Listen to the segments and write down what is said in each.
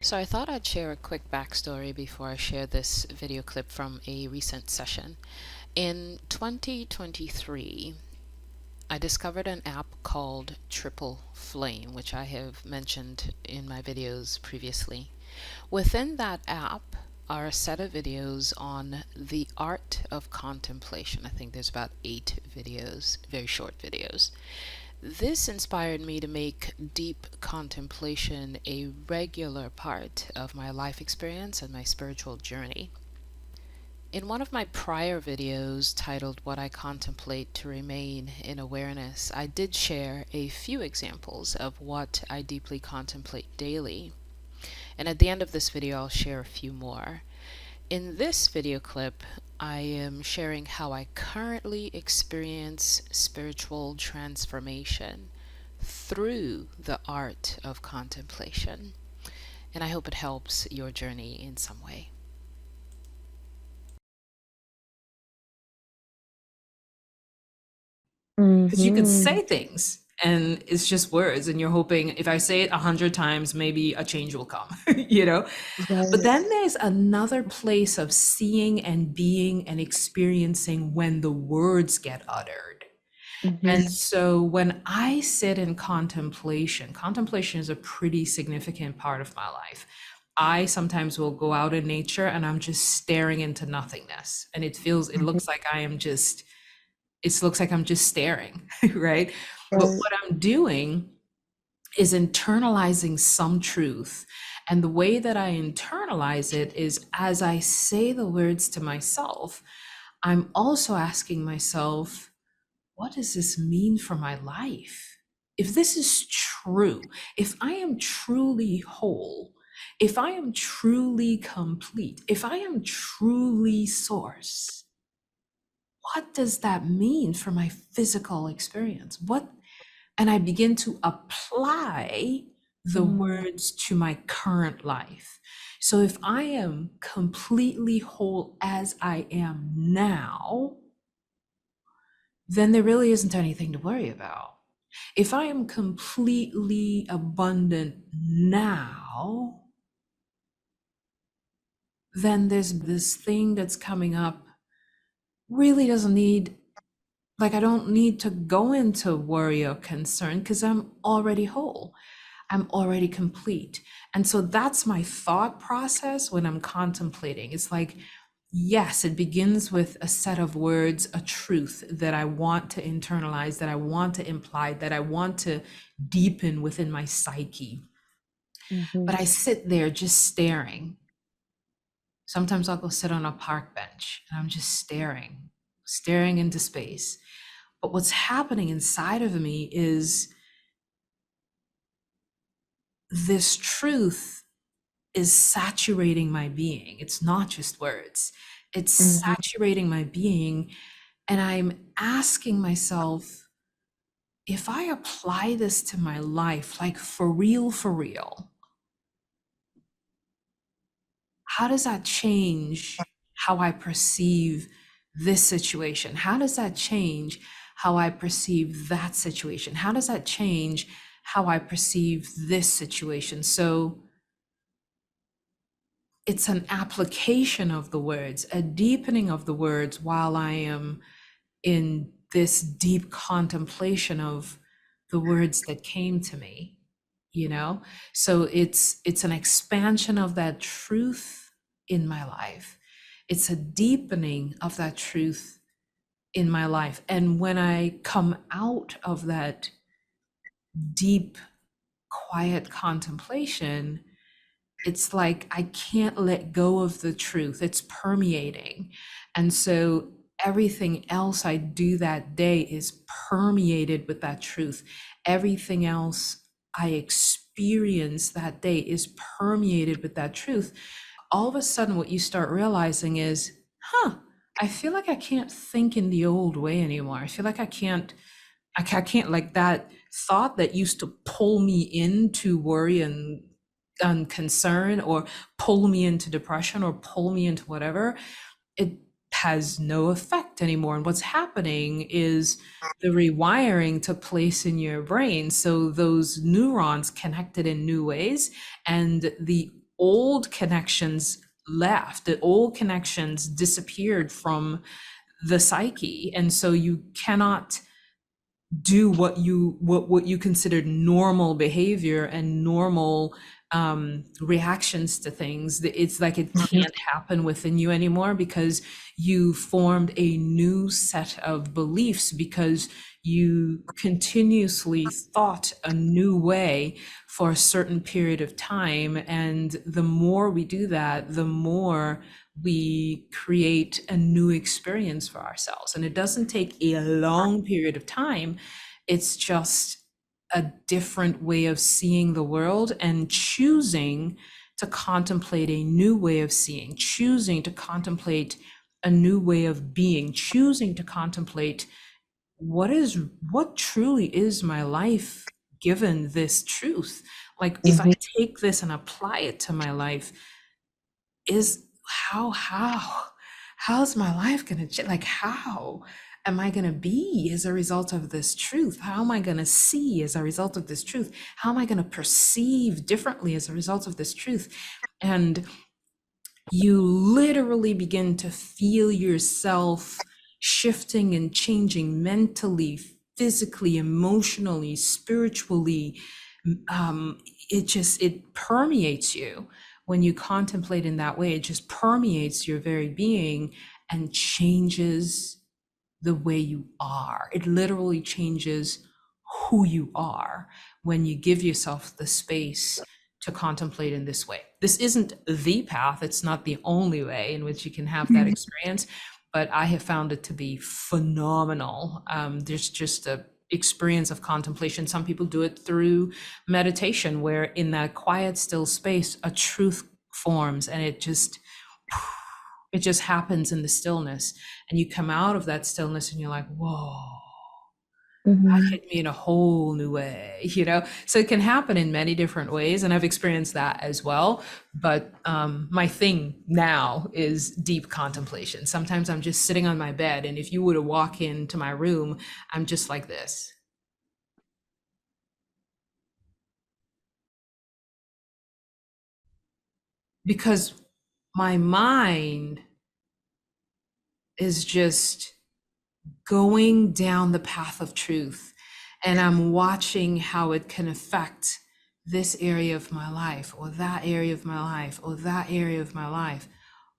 So I thought I'd share a quick backstory before I share this video clip from a recent session. In 2023, I discovered an app called Triple Flame, which I have mentioned in my videos previously. Within that app are a set of videos on the art of contemplation. I think there's about 8 videos, very short videos. This inspired me to make deep contemplation a regular part of my life experience and my spiritual journey. In one of my prior videos titled What I Contemplate to Remain in Awareness, I did share a few examples of what I deeply contemplate daily. And at the end of this video, I'll share a few more. In this video clip, I am sharing how I currently experience spiritual transformation through the art of contemplation. And I hope it helps your journey in some way. Because you can Mm-hmm. say things and it's just words, and you're hoping if I say it 100 times, maybe a change will come, you know? But Right. then there's another place of seeing and being and experiencing when the words get uttered. And Mm-hmm. so when I sit in contemplation, contemplation is a pretty significant part of my life. I sometimes will go out in nature and I'm just staring into nothingness. And it Mm-hmm. looks like it looks like I'm just staring, right? But Right. what I'm doing is internalizing some truth. And the way that I internalize it is as I say the words to myself, I'm also asking myself, what does this mean for my life? If this is true, if I am truly whole, if I am truly complete, if I am truly source, what does that mean for my physical experience? And I begin to apply the Mm. words to my current life. So if I am completely whole as I am now, then there really isn't anything to worry about. If I am completely abundant now, then there's this thing that's coming up really doesn't need, like, I don't need to go into worry or concern because I'm already whole. I'm already complete. And so that's my thought process when I'm contemplating. It's like, yes, it begins with a set of words, a truth that I want to internalize, that I want to imply, that I want to deepen within my psyche. Mm-hmm. But I sit there just staring. Sometimes I'll go sit on a park bench and I'm just staring into space. But what's happening inside of me is this truth is saturating my being. It's not just words, it's Mm-hmm. saturating my being. And I'm asking myself, if I apply this to my life, like for real, how does that change how I perceive this situation? How does that change how I perceive that situation? How does that change how I perceive this situation? So it's an application of the words, a deepening of the words while I am in this deep contemplation of the words that came to me, you know? So it's an expansion of that truth in my life. It's a deepening of that truth in my life. And when I come out of that deep, quiet contemplation, it's like I can't let go of the truth. It's permeating. And so everything else I do that day is permeated with that truth. Everything else I experience that day is permeated with that truth. All of a sudden, what you start realizing is, I feel like I can't think in the old way anymore. I feel like I can't, like, that thought that used to pull me into worry and concern, or pull me into depression, or pull me into whatever, it has no effect anymore. And what's happening is the rewiring took place in your brain. So those neurons connected in new ways, and the old connections left, the old connections disappeared from the psyche, and so you cannot do what you considered normal behavior and normal reactions to things. It's like it can't happen within you anymore because you formed a new set of beliefs, because you continuously thought a new way for a certain period of time. And the more we do that, the more we create a new experience for ourselves. And it doesn't take a long period of time. It's just a different way of seeing the world and choosing to contemplate a new way of seeing, choosing to contemplate a new way of being, choosing to contemplate what truly is my life given this truth. Like, if I Mhm. take this and apply it to my life, is how's my life gonna change? Like, how am I gonna be as a result of this truth? How am I gonna see as a result of this truth? How am I gonna perceive differently as a result of this truth? And you literally begin to feel yourself shifting and changing mentally, physically, emotionally, spiritually. um, it permeates you when you contemplate in that way. It just permeates your very being and changes the way you are. It literally changes who you are when you give yourself the space to contemplate in this way. This isn't the path, it's not the only way in which you can have that experience, but I have found it to be phenomenal. There's just a experience of contemplation. Some people do it through meditation, where in that quiet, still space, a truth forms, and it just happens in the stillness. And you come out of that stillness and you're like, whoa, that Mhm. hit me in a whole new way, you know? So it can happen in many different ways. And I've experienced that as well. But my thing now is deep contemplation. Sometimes I'm just sitting on my bed, and if you were to walk into my room, I'm just like this, because my mind is just going down the path of truth, and I'm watching how it can affect this area of my life, or that area of my life, or that area of my life.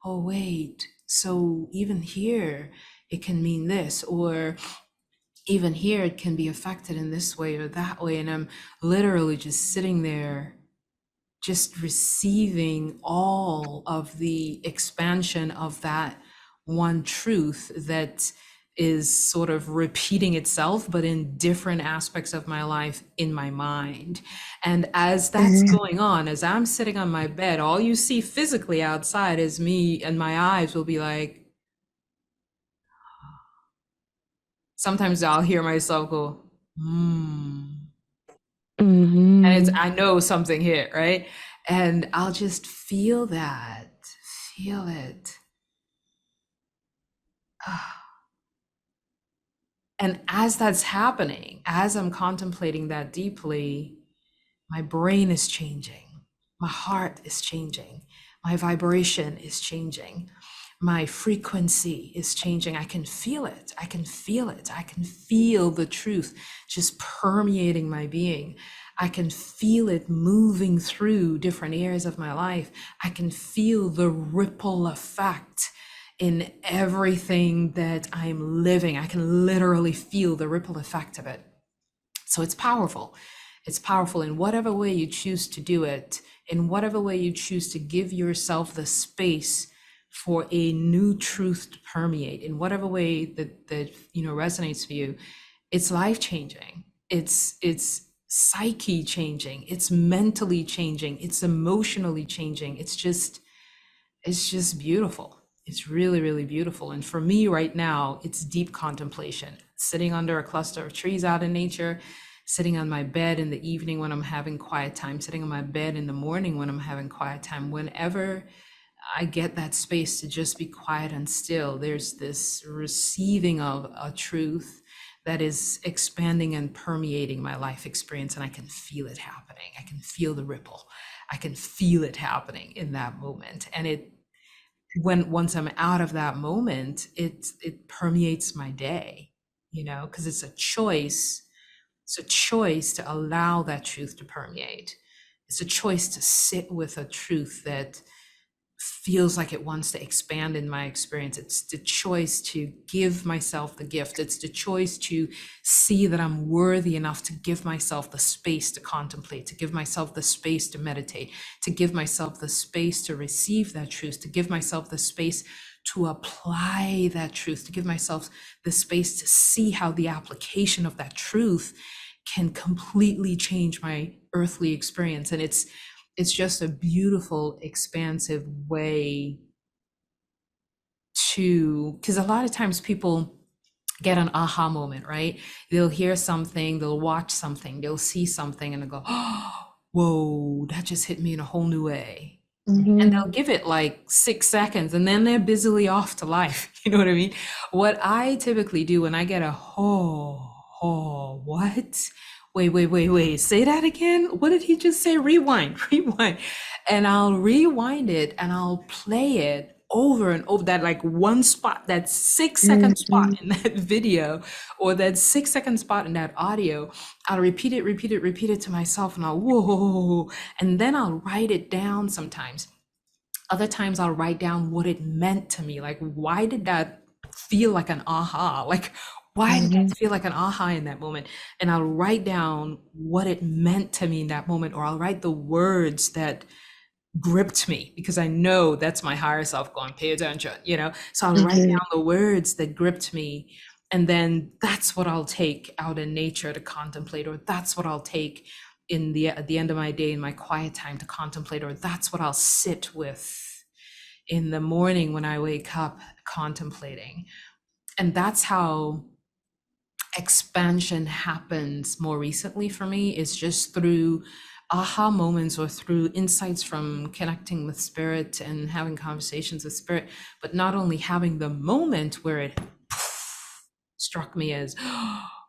Oh, wait, so even here it can mean this, or even here it can be affected in this way or that way. And I'm literally just sitting there, just receiving all of the expansion of that one truth that is sort of repeating itself, but in different aspects of my life in my mind. And as that's Mhm. going on, as I'm sitting on my bed, all you see physically outside is me, and my eyes will be like, sometimes I'll hear myself go, hmm. And it's, Mhm. I know something hit, right? And I'll just feel that, feel it. And as that's happening, as I'm contemplating that deeply, my brain is changing, my heart is changing, my vibration is changing, my frequency is changing. I can feel it. I can feel it. I can feel the truth just permeating my being. I can feel it moving through different areas of my life. I can feel the ripple effect in everything that I'm living. I can literally feel the ripple effect of it. So it's powerful. It's powerful in whatever way you choose to do it, in whatever way you choose to give yourself the space for a new truth to permeate, in whatever way that resonates for you. It's life changing. It's psyche changing. It's mentally changing. It's emotionally changing. It's just beautiful. It's really, really beautiful. And for me right now, it's deep contemplation, sitting under a cluster of trees out in nature, sitting on my bed in the evening when I'm having quiet time, sitting on my bed in the morning when I'm having quiet time. Whenever I get that space to just be quiet and still, there's this receiving of a truth that is expanding and permeating my life experience, and I can feel it happening. I can feel the ripple. I can feel it happening in that moment. And it, when once I'm out of that moment, it permeates my day, you know, because it's a choice. It's a choice to allow that truth to permeate. It's a choice to sit with a truth that feels like it wants to expand in my experience. It's the choice to give myself the gift. It's the choice to see that I'm worthy enough to give myself the space to contemplate, to give myself the space to meditate, to give myself the space to receive that truth, to give myself the space to apply that truth, to give myself the space to see how the application of that truth can completely change my earthly experience. And it's just a beautiful, expansive way to, because a lot of times people get an aha moment, right? They'll hear something, they'll watch something, they'll see something, and they'll go, oh, whoa, that just hit me in a whole new way. And Mhm. they'll give it like 6 seconds and then they're busily off to life. You know what I mean? What I typically do when I get a what? Wait, say that again. What did he just say? Rewind, rewind. And I'll rewind it and I'll play it over and over, that like one spot, that 6 second spot Mhm. in that video or that 6 second spot in that audio. I'll repeat it to myself and I'll whoa. And then I'll write it down sometimes. Other times I'll write down what it meant to me. Like, why did that feel like an aha? Like, why did Mhm. that feel like an aha in that moment? And I'll write down what it meant to me in that moment, or I'll write the words that gripped me because I know that's my higher self going, pay attention, you know? So I'll write Mhm. down the words that gripped me. And then that's what I'll take out in nature to contemplate, or that's what I'll take in the at the end of my day in my quiet time to contemplate, or that's what I'll sit with in the morning when I wake up contemplating. And that's how expansion happens more recently for me, is just through aha moments or through insights from connecting with spirit and having conversations with spirit, but not only having the moment where it struck me as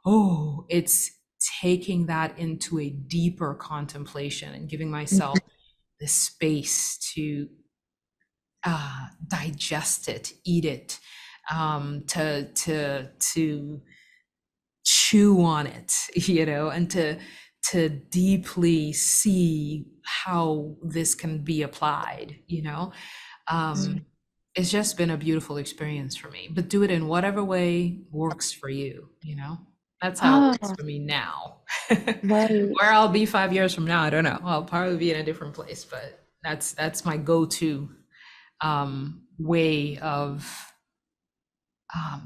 oh, it's taking that into a deeper contemplation and giving myself the space to digest it, eat it, to chew on it, you know, and to deeply see how this can be applied, you know. Um, it's just been a beautiful experience for me. But do it in whatever way works for you, you know. That's how it works Ah, for me now. right, Where I'll be 5 years from now, I don't know. I'll probably be in a different place, but that's my go-to way of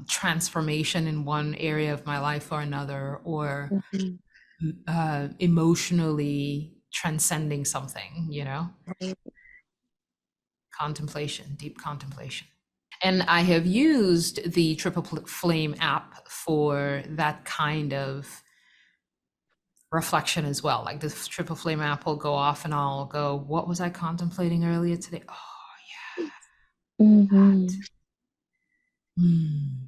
transformation in one area of my life or another, or mhm, emotionally transcending something, you know, right, contemplation, deep contemplation. And I have used the Triple Flame app for that kind of reflection as well. Like the Triple Flame app will go off and I'll go, what was I contemplating earlier today? Oh, mhm, yeah. Mm.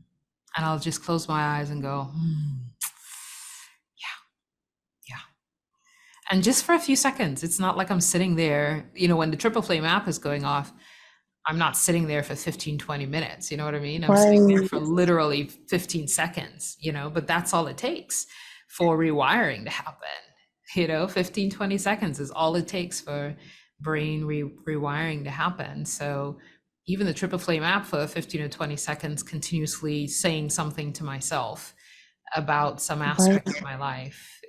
And I'll just close my eyes and go, yeah. And just for a few seconds, it's not like I'm sitting there, you know, when the Triple Flame app is going off, I'm not sitting there for 15, 20 minutes. You know what I mean? I'm sitting there for right, literally 15 seconds, you know, but that's all it takes for rewiring to happen. You know, 15, 20 seconds is all it takes for brain rewiring to happen. So even the Triple Flame app for 15 or 20 seconds, continuously saying something to myself about some right, aspect of my life,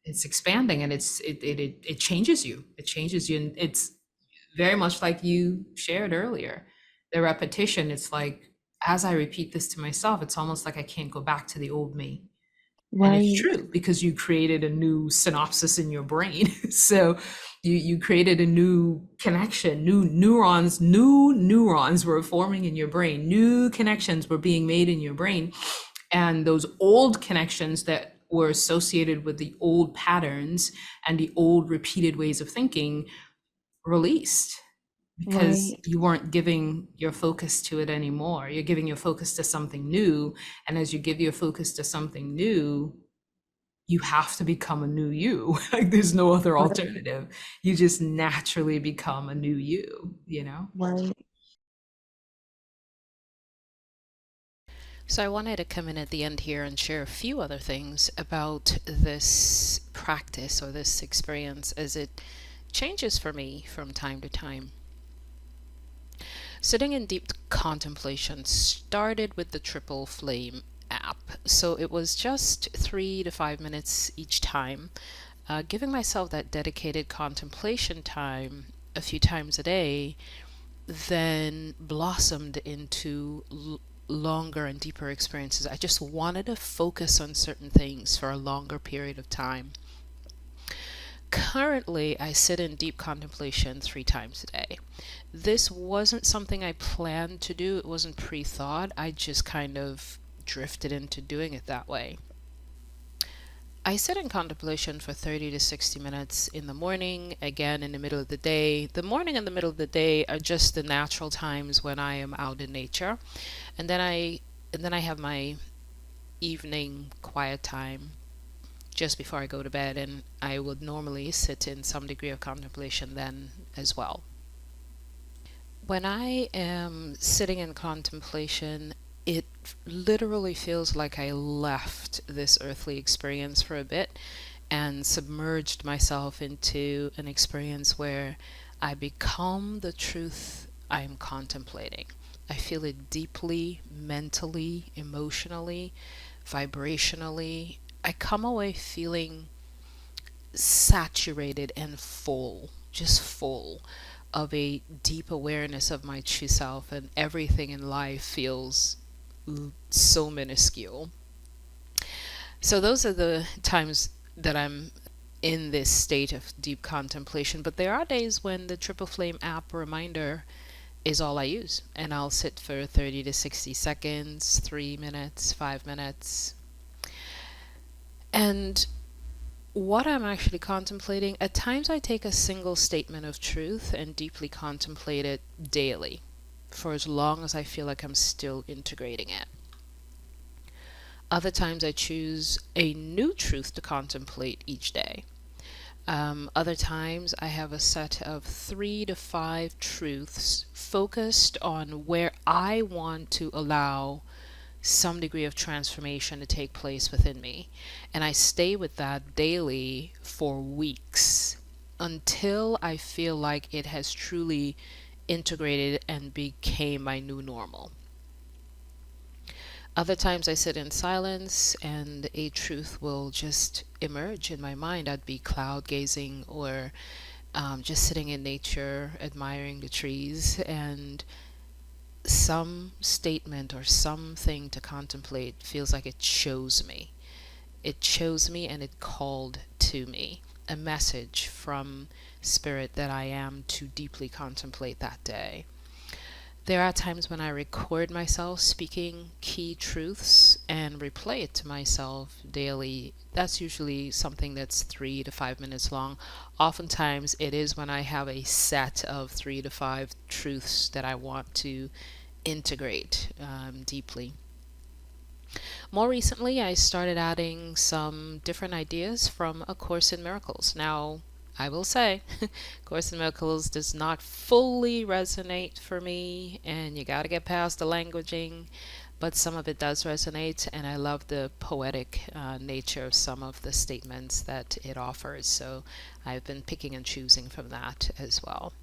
it's expanding and it changes you. It changes you, and it's very much like you shared earlier. The repetition, it's like as I repeat this to myself, it's almost like I can't go back to the old me. And it's right, true because you created a new synopsis in your brain. So you created a new connection, new neurons were forming in your brain, new connections were being made in your brain. And those old connections that were associated with the old patterns and the old repeated ways of thinking released because right, you weren't giving your focus to it anymore. You're giving your focus to something new. And as you give your focus to something new, you have to become a new you. Like there's no other Right. alternative. You just naturally become a new you, you know? Right. So I wanted to come in at the end here and share a few other things about this practice or this experience as it changes for me from time to time. Sitting in deep contemplation started with the Triple Flame app. So it was just 3 to 5 minutes each time, giving myself that dedicated contemplation time a few times a day, then blossomed into longer and deeper experiences. I just wanted to focus on certain things for a longer period of time. Currently, I sit in deep contemplation 3 times a day. This wasn't something I planned to do, it wasn't pre thought. I just kind of drifted into doing it that way. I sit in contemplation for 30 to 60 minutes in the morning, again in the middle of the day. The morning and the middle of the day are just the natural times when I am out in nature. And then I have my evening quiet time just before I go to bed, and I would normally sit in some degree of contemplation then as well. When I am sitting in contemplation, it literally feels like I left this earthly experience for a bit and submerged myself into an experience where I become the truth I'm contemplating. I feel it deeply, mentally, emotionally, vibrationally. I come away feeling saturated and full, just full of a deep awareness of my true self, and everything in life feels so minuscule. So, those are the times that I'm in this state of deep contemplation. But there are days when the Triple Flame app reminder is all I use, and I'll sit for 30 to 60 seconds, 3 minutes, 5 minutes. And what I'm actually contemplating, at times I take a single statement of truth and deeply contemplate it daily for as long as I feel like I'm still integrating it. Other times I choose a new truth to contemplate each day. Other times I have a set of 3 to 5 truths focused on where I want to allow some degree of transformation to take place within me. And I stay with that daily for weeks until I feel like it has truly integrated and became my new normal. Other times I sit in silence and a truth will just emerge in my mind. I'd be cloud gazing or just sitting in nature, admiring the trees, and some statement or something to contemplate feels like it chose me. It chose me and it called to me a message from Spirit that I am to deeply contemplate that day. There are times when I record myself speaking key truths and replay it to myself daily. That's usually something that's 3 to 5 minutes long. Oftentimes, it is when I have a set of 3 to 5 truths that I want to integrate deeply. More recently, I started adding some different ideas from A Course in Miracles. Now, I will say, Course in Miracles does not fully resonate for me, and you got to get past the languaging, but some of it does resonate, and I love the poetic nature of some of the statements that it offers. So I've been picking and choosing from that as well.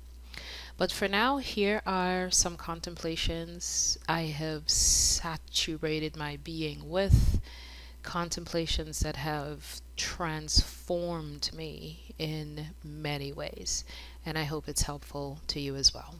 But for now, here are some contemplations I have saturated my being with, contemplations that have transformed me in many ways. And I hope it's helpful to you as well.